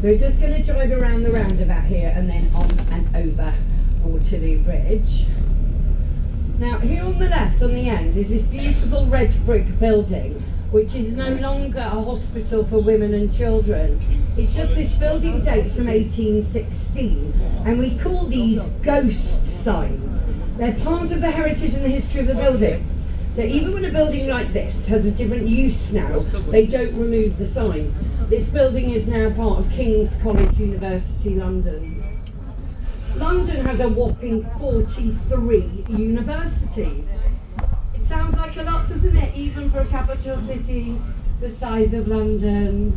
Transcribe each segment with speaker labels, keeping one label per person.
Speaker 1: We're just going to drive around the roundabout here and then on and over Waterloo Bridge. Now here on the left on the end is this beautiful red brick building, which is no longer a hospital for women and children. It's just this building dates from 1816, and we call these ghost signs. They're part of the heritage and the history of the building. So even when a building like this has a different use now, they don't remove the signs. This building is now part of King's College, University, London. London has a whopping 43 universities. It sounds like a lot, doesn't it? Even for a capital city the size of London.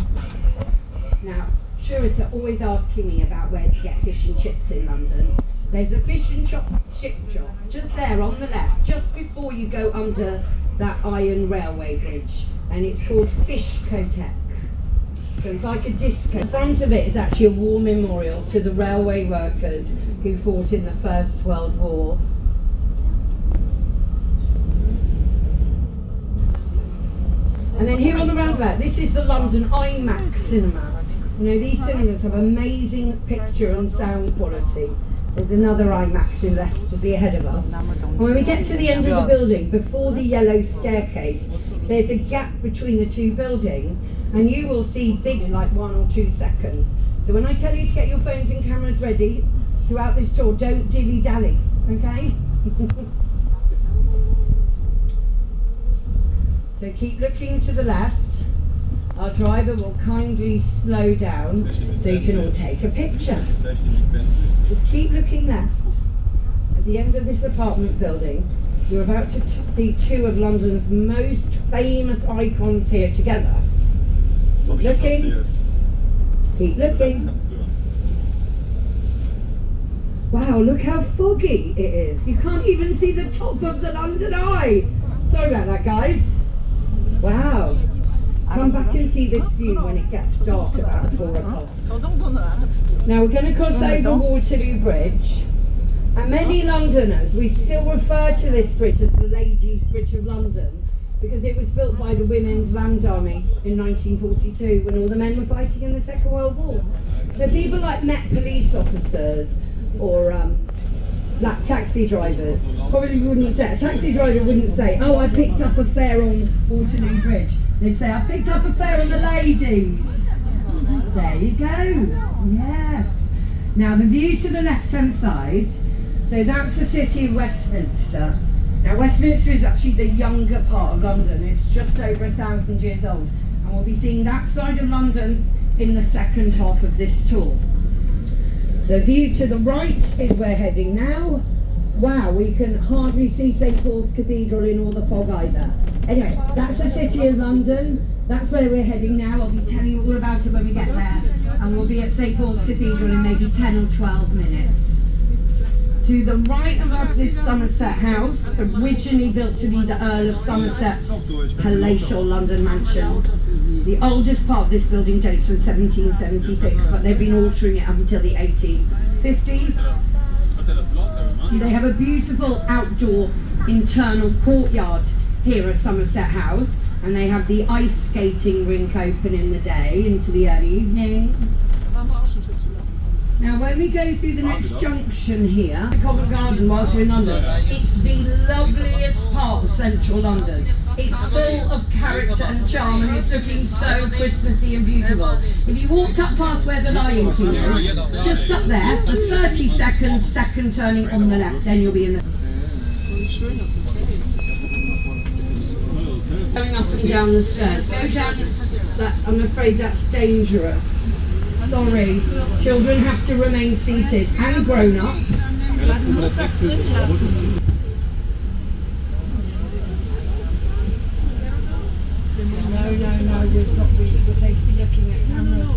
Speaker 1: Now, tourists are always asking me about where to get fish and chips in London. There's a fish and chip shop just there on the left, just before you go under that iron railway bridge, and it's called Fishcoteque. So it's like a disco. In front of it is actually a war memorial to the railway workers who fought in the First World War. And then here on the roundabout, this is the London IMAX cinema. You know, these cinemas have amazing picture and sound quality. There's another IMAX in Leicester ahead of us. And when we get to the end of the building, before the yellow staircase, there's a gap between the two buildings, and you will see big, like 1 or 2 seconds. So when I tell you to get your phones and cameras ready throughout this tour, don't dilly-dally, okay? So keep looking to the left. Our driver will kindly slow down so you can all take a picture. Just keep looking left. At the end of this apartment building, you're about to see two of London's most famous icons here together. Keep looking. Keep looking. Wow, look how foggy it is. You can't even see the top of the London Eye. Sorry about that, guys. Wow. Come back and see this view when it gets dark about 4 o'clock. Now we're going to cross over Waterloo Bridge. And many Londoners, we still refer to this bridge as the Ladies' Bridge of London, because it was built by the Women's Land Army in 1942 when all the men were fighting in the Second World War. So people like Met police officers or black taxi drivers probably wouldn't say, a taxi driver wouldn't say, oh, I picked up a fare on Waterloo Bridge. They'd say, I picked up a fare on the Ladies. There you go. Yes. Now the view to the left-hand side, so that's the city of Westminster. Now Westminster is actually the younger part of London. It's just over 1,000 years old. And we'll be seeing that side of London in the second half of this tour. The view to the right is where we're heading now. Wow, we can hardly see St Paul's Cathedral in all the fog either. Anyway, that's the city of London. That's where we're heading now. I'll be telling you all about it when we get there. And we'll be at St Paul's Cathedral in maybe 10 or 12 minutes. To the right of us is Somerset House, originally built to be the Earl of Somerset's palatial London mansion. The oldest part of this building dates from 1776, but they've been altering it up until the 1850s. See, they have a beautiful outdoor internal courtyard here at Somerset House, and they have the ice skating rink open in the day into the early evening. Now when we go through the next junction here, Covent Garden, whilst we're in London, it's the loveliest part of central London. It's full of character and charm, and it's looking so Christmassy and beautiful. If you walked up past where the Lion King is, just up there, for 30 seconds, second turning on the left, then you'll be in the... Going up and down the stairs. Go down, but I'm afraid that's dangerous. Sorry, children have to remain seated, and grown-ups. No, we've got to be looking at cameras.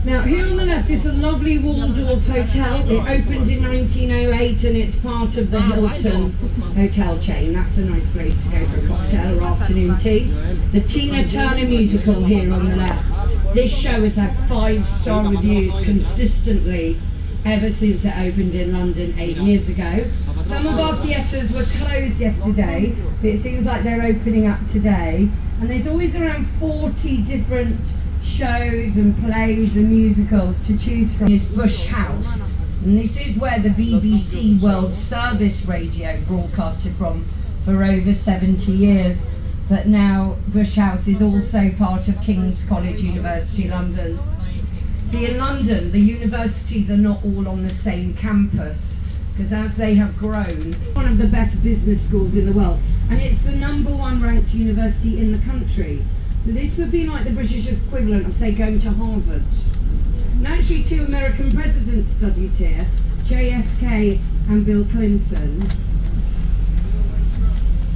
Speaker 1: Now here on the left is the lovely Waldorf Hotel. It opened in 1908 and it's part of the Hilton hotel chain. That's a nice place to go for a cocktail or afternoon tea. The Tina Turner musical here on the left. This show has had 5-star reviews consistently ever since it opened in London 8 years ago. Some of our theatres were closed yesterday, but it seems like they're opening up today. And there's always around 40 different shows and plays and musicals to choose from. This Bush House, and this is where the BBC World Service Radio broadcasted from for over 70 years. But now Bush House is also part of King's College, University London. See, in London, the universities are not all on the same campus, because as they have grown, one of the best business schools in the world, and it's the #1 ranked university in the country. So this would be like the British equivalent of, say, going to Harvard. And actually 2 American presidents studied here, JFK and Bill Clinton.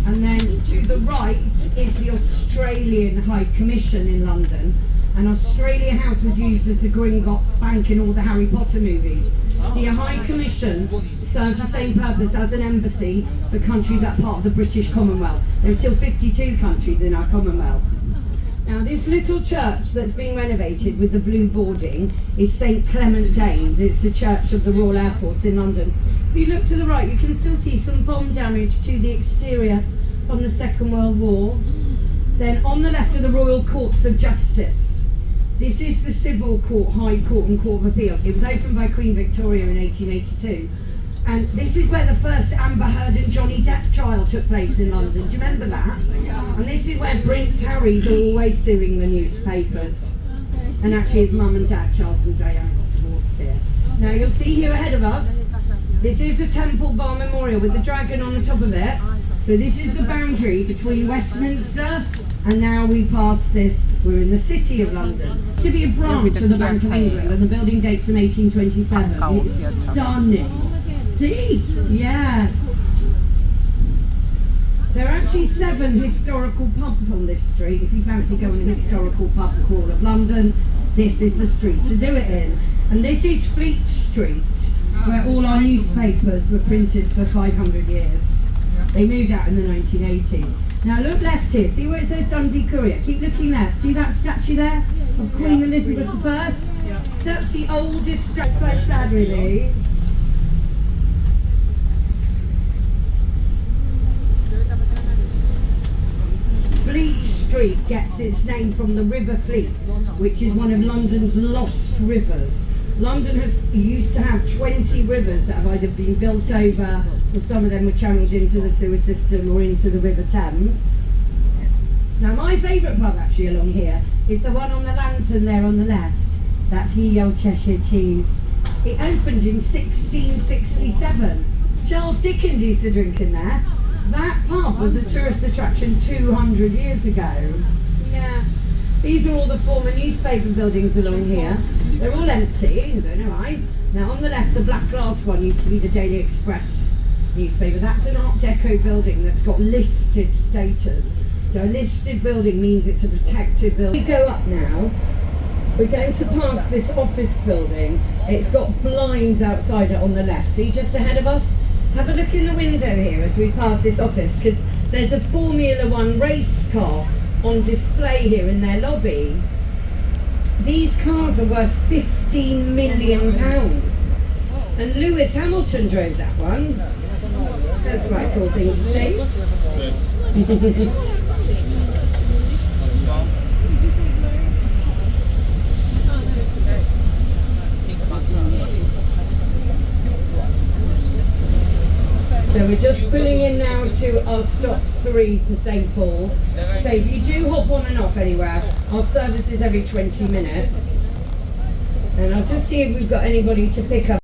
Speaker 1: And then to the right is the Australian High Commission in London. And Australia House was used as the Gringotts Bank in all the Harry Potter movies. See, a High Commission serves the same purpose as an embassy for countries that are part of the British Commonwealth. There are still 52 countries in our Commonwealth. Now, this little church that's being renovated with the blue boarding is St Clement Danes. It's the church of the Royal Air Force in London. If you look to the right, you can still see some bomb damage to the exterior from the Second World War. Then on the left are the Royal Courts of Justice. This is the Civil Court, High Court and Court of Appeal. It was opened by Queen Victoria in 1882. And this is where the first Amber Heard and Johnny Depp trial took place in London. Do you remember that? And this is where Prince Harry's always suing the newspapers. And actually his mum and dad, Charles and Diana, got divorced here. Now you'll see here ahead of us, this is the Temple Bar Memorial with the dragon on the top of it. So this is the boundary between Westminster, and now we pass this, we're in the City of London. It's to be a branch of the Bank of England, and the building dates from 1827. It's stunning. See? Yes. There are actually 7 historical pubs on this street. If you fancy going to a historical pub crawl of London, this is the street to do it in. And this is Fleet Street, where all our newspapers were printed for 500 years. They moved out in the 1980s. Now look left here, see where it says Dundee Courier? Keep looking left. See that statue there of Queen Elizabeth I? That's the oldest statue. It's quite sad really. Fleet Street gets its name from the River Fleet, which is one of London's lost rivers. London used to have 20 rivers that have either been built over, or some of them were channeled into the sewer system or into the River Thames. Now my favourite pub actually along here is the one on the lantern there on the left. That's Ye Old Cheshire Cheese. It opened in 1667. Charles Dickens used to drink in there. That pub was a tourist attraction 200 years ago. Yeah. These are all the former newspaper buildings along here. They're all empty, I don't know why. Now on the left, the black glass one used to be the Daily Express newspaper. That's an Art Deco building that's got listed status. So a listed building means it's a protected building. We go up now. We're going to pass this office building. It's got blinds outside it on the left. See, just ahead of us? Have a look in the window here as we pass this office, because there's a Formula 1 race car on display here in their lobby. These cars are worth £15 million. And Lewis Hamilton drove that one. That's a quite cool thing to see. So we're just pulling in now to our stop 3 for St Paul's. So if you do hop on and off anywhere, our service is every 20 minutes. And I'll just see if we've got anybody to pick up.